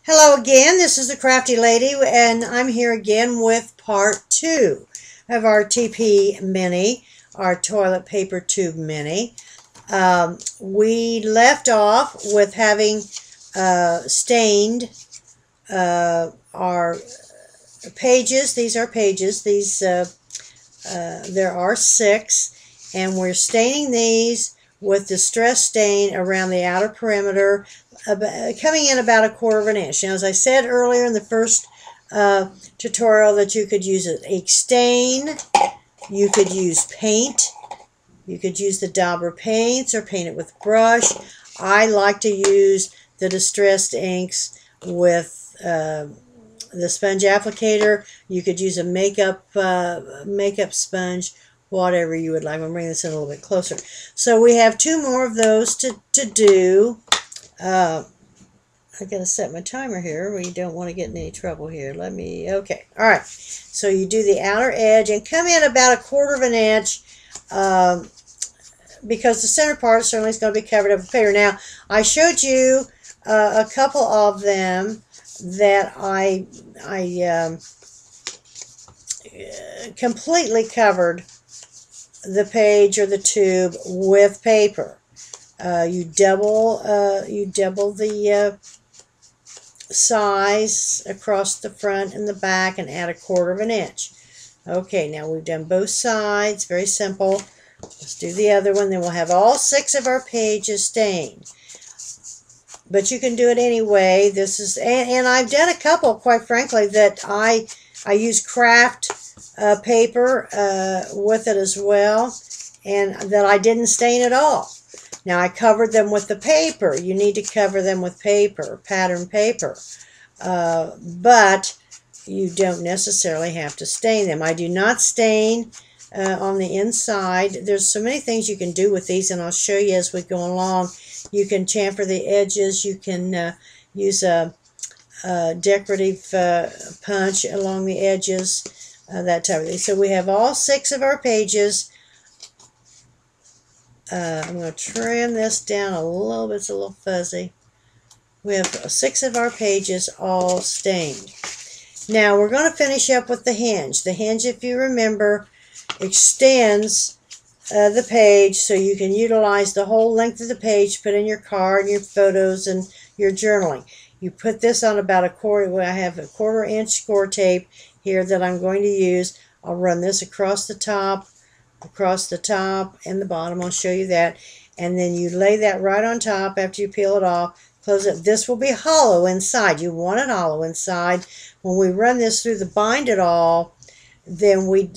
Hello again, this is the Crafty Lady, and I'm here again with part 2 of our TP Mini, our toilet paper tube mini. We left off with having stained our pages. These are pages. There are 6, and we're staining these with distress stain around the outer perimeter, coming in about 1/4 of an inch. Now, as I said earlier in the first tutorial, that you could use a stain, you could use paint, you could use the Dabra paints or paint it with brush. I like to use the distressed inks with the sponge applicator. You could use a makeup sponge, whatever you would like. I'm going to bring this in a little bit closer. So we have 2 more of those to do. I got to set my timer here. We don't want to get in any trouble here. Okay. All right. So you do the outer edge and come in about 1/4 of an inch, because the center part certainly is going to be covered up with paper. Now, I showed you a couple of them that I completely covered the page or the tube with paper. You double the size across the front and the back and add 1/4 of an inch. Okay, now we've done both sides. Very simple. Let's do the other one. Then we'll have all 6 of our pages stained. But you can do it anyway. This is, and I've done a couple, quite frankly, that I use craft paper with it as well, and that I didn't stain at all. Now, I covered them with the paper. You need to cover them with paper, pattern paper. But you don't necessarily have to stain them. I do not stain on the inside. There's so many things you can do with these, and I'll show you as we go along. You can chamfer the edges. You can use a decorative punch along the edges, that type of thing. So we have all 6 of our pages. I'm going to trim this down a little bit. It's a little fuzzy. We have 6 of our pages all stained. Now we're going to finish up with the hinge. The hinge, if you remember, extends the page so you can utilize the whole length of the page, put in your card, your photos, and your journaling. You put this on about 1/4. I have 1/4 inch score tape here that I'm going to use. I'll run this across the top and the bottom. I'll show you that. And then you lay that right on top after you peel it off. Close it. This will be hollow inside. You want it hollow inside. When we run this through the bind it all, then we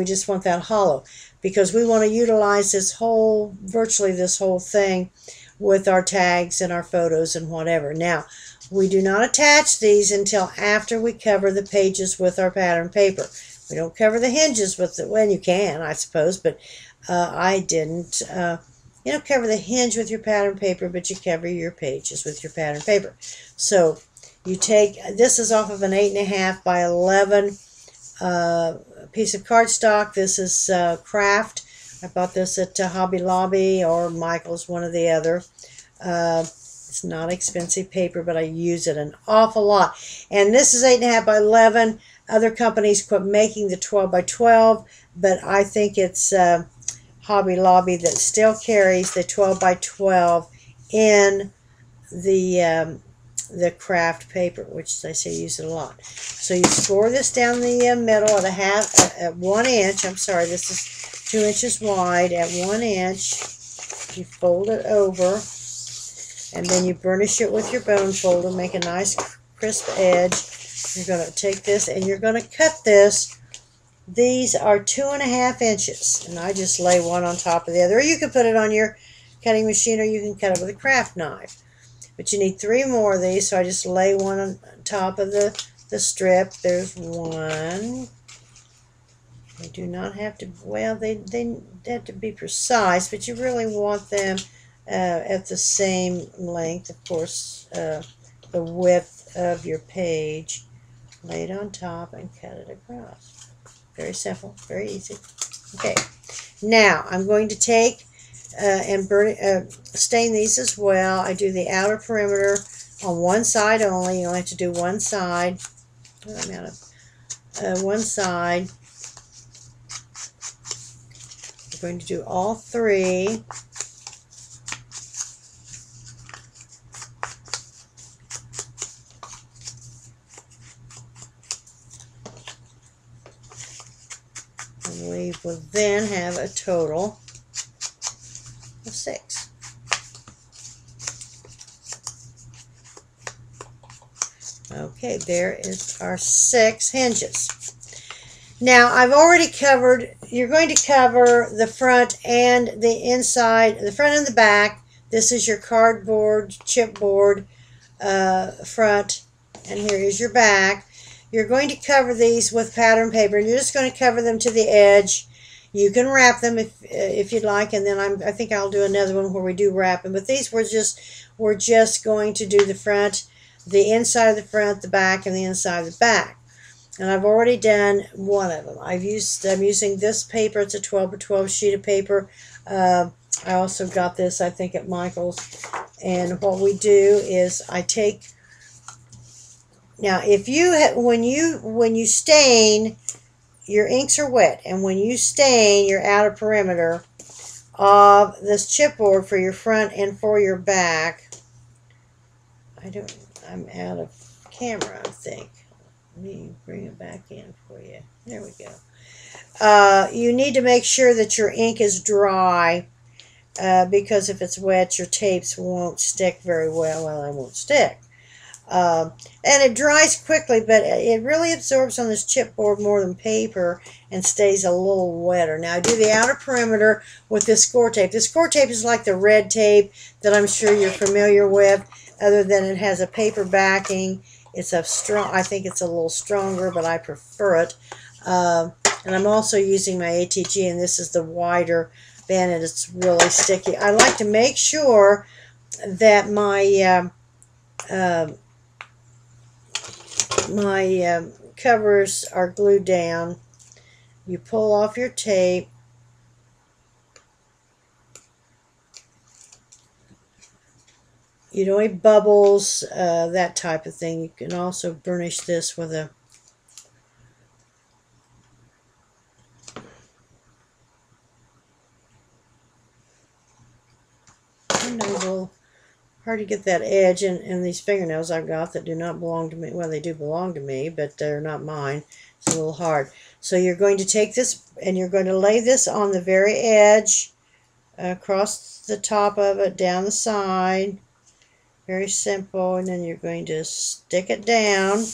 just want that hollow, because we want to utilize this whole, virtually this whole thing, with our tags and our photos and whatever. Now, we do not attach these until after we cover the pages with our pattern paper. We don't cover the hinges with it. Well, you can, I suppose, but I didn't. You don't cover the hinge with your pattern paper, but you cover your pages with your pattern paper. So you take, this is off of an 8.5 by 11 piece of cardstock. This is craft. I bought this at Hobby Lobby or Michael's, one or the other. It's not expensive paper, but I use it an awful lot. And this is 8.5 by 11. Other companies quit making the 12 by 12, but I think it's Hobby Lobby that still carries the 12 by 12 in the craft paper, which, as I say, use it a lot. So you score this down the middle at 1 inch. I'm sorry, this is 2 inches wide. At 1 inch, you fold it over, and then you burnish it with your bone folder. Make a nice crisp edge. You're going to take this and you're going to cut this. These are 2.5 inches, and I just lay one on top of the other. Or you can put it on your cutting machine, or you can cut it with a craft knife. But you need 3 more of these, so I just lay one on top of the strip. There's one. They do not have to, well, they have to be precise, but you really want them at the same length, of course, the width of your page. Lay it on top and cut it across. Very simple, very easy. Okay, now I'm going to take and stain these as well. I do the outer perimeter on one side only. You only have to do one side. Oh, I'm out of one side. We're going to do all three. And we will then have a total of 6. Okay, there is our 6 hinges. Now, I've already covered, you're going to cover the front and the inside, the front and the back. This is your cardboard, chipboard front, and here is your back. You're going to cover these with pattern paper, and you're just going to cover them to the edge. You can wrap them if you'd like, and then I think I'll do another one where we do wrap them. But these we're just going to do the front, the inside of the front, the back, and the inside of the back. And I've already done one of them. I'm using this paper. It's a 12 by 12 sheet of paper. I also got this, I think, at Michael's. And what we do is I take. Now, if you when you stain, your inks are wet, and when you stain your outer perimeter of this chipboard for your front and for your back, I'm out of camera, I think. Let me bring it back in for you. There we go. You need to make sure that your ink is dry, because if it's wet, your tapes won't stick very well. Well, they won't stick. And it dries quickly, but it really absorbs on this chipboard more than paper and stays a little wetter. Now, I do the outer perimeter with this score tape. The score tape is like the red tape that I'm sure you're familiar with, other than it has a paper backing. It's I think it's a little stronger, but I prefer it. And I'm also using my ATG, and this is the wider band, and it's really sticky. I like to make sure that my covers are glued down. You pull off your tape. You don't need bubbles, that type of thing. You can also burnish this with a hard to get that edge in these fingernails I've got that do not belong to me. Well, they do belong to me, but they're not mine. It's a little hard. So you're going to take this and you're going to lay this on the very edge, across the top of it, down the side. Very simple. And then you're going to stick it down.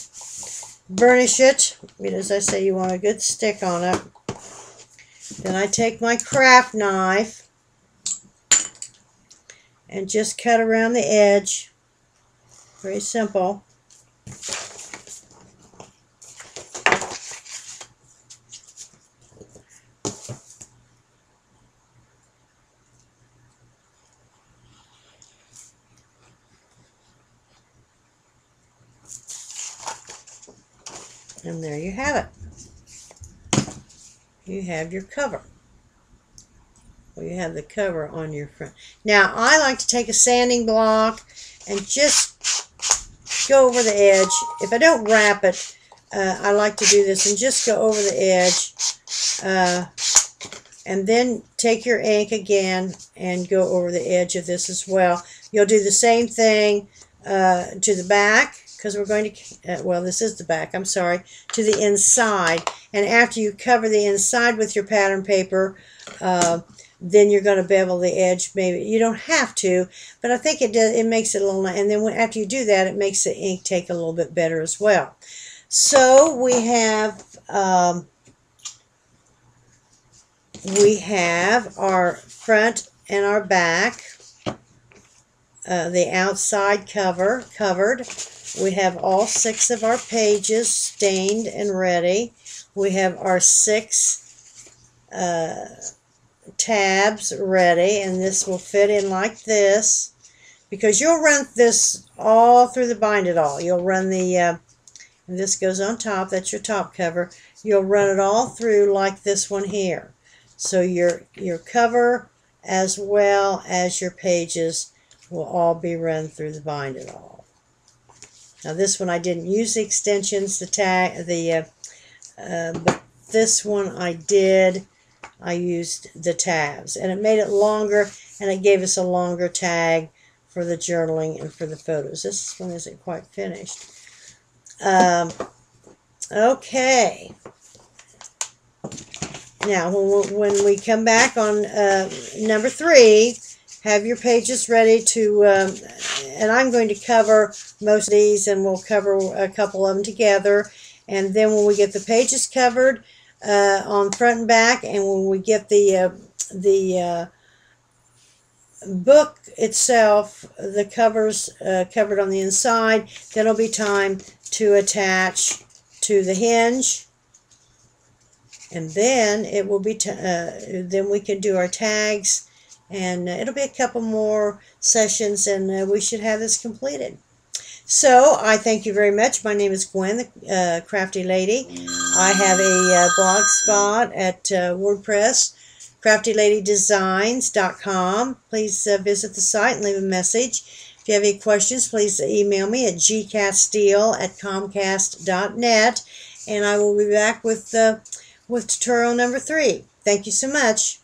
Burnish it. As I say, you want a good stick on it. Then I take my craft knife and just cut around the edge. Very simple. And there you have it. You have your cover. Well, you have the cover on your front. Now, I like to take a sanding block and just go over the edge. If I don't wrap it, I like to do this and just go over the edge. And then take your ink again and go over the edge of this as well. You'll do the same thing to the back, because we're going to, well, this is the back, I'm sorry, to the inside. And after you cover the inside with your pattern paper, then you're going to bevel the edge. Maybe you don't have to, but I think it does. It makes it a little nice. And then after you do that, it makes the ink take a little bit better as well. So we have our front and our back. The outside covered. We have all 6 of our pages stained and ready. We have our 6 tabs ready, and this will fit in like this, because you'll run this all through the bind it all. You'll run the and this goes on top. That's your top cover. You'll run it all through like this one here. So your cover as well as your pages will all be run through the bind it all. Now this one I didn't use the extensions, the tag, but this one I did. I used the tabs, and it made it longer, and it gave us a longer tag for the journaling and for the photos. This one isn't quite finished. Okay. Now, when we come back on number 3, have your pages ready to, and I'm going to cover most of these, and we'll cover a couple of them together. And then when we get the pages covered on front and back, and when we get the book itself, the covers covered on the inside, then it'll be time to attach to the hinge, and then it will be then we can do our tags, and it'll be a couple more sessions, and we should have this completed. So I thank you very much. My name is Gwen, the Crafty Lady. I have a blog spot at WordPress, CraftyLadyDesigns.com. Please visit the site and leave a message. If you have any questions, please email me at gcasteel@comcast.net, and I will be back with tutorial number 3. Thank you so much.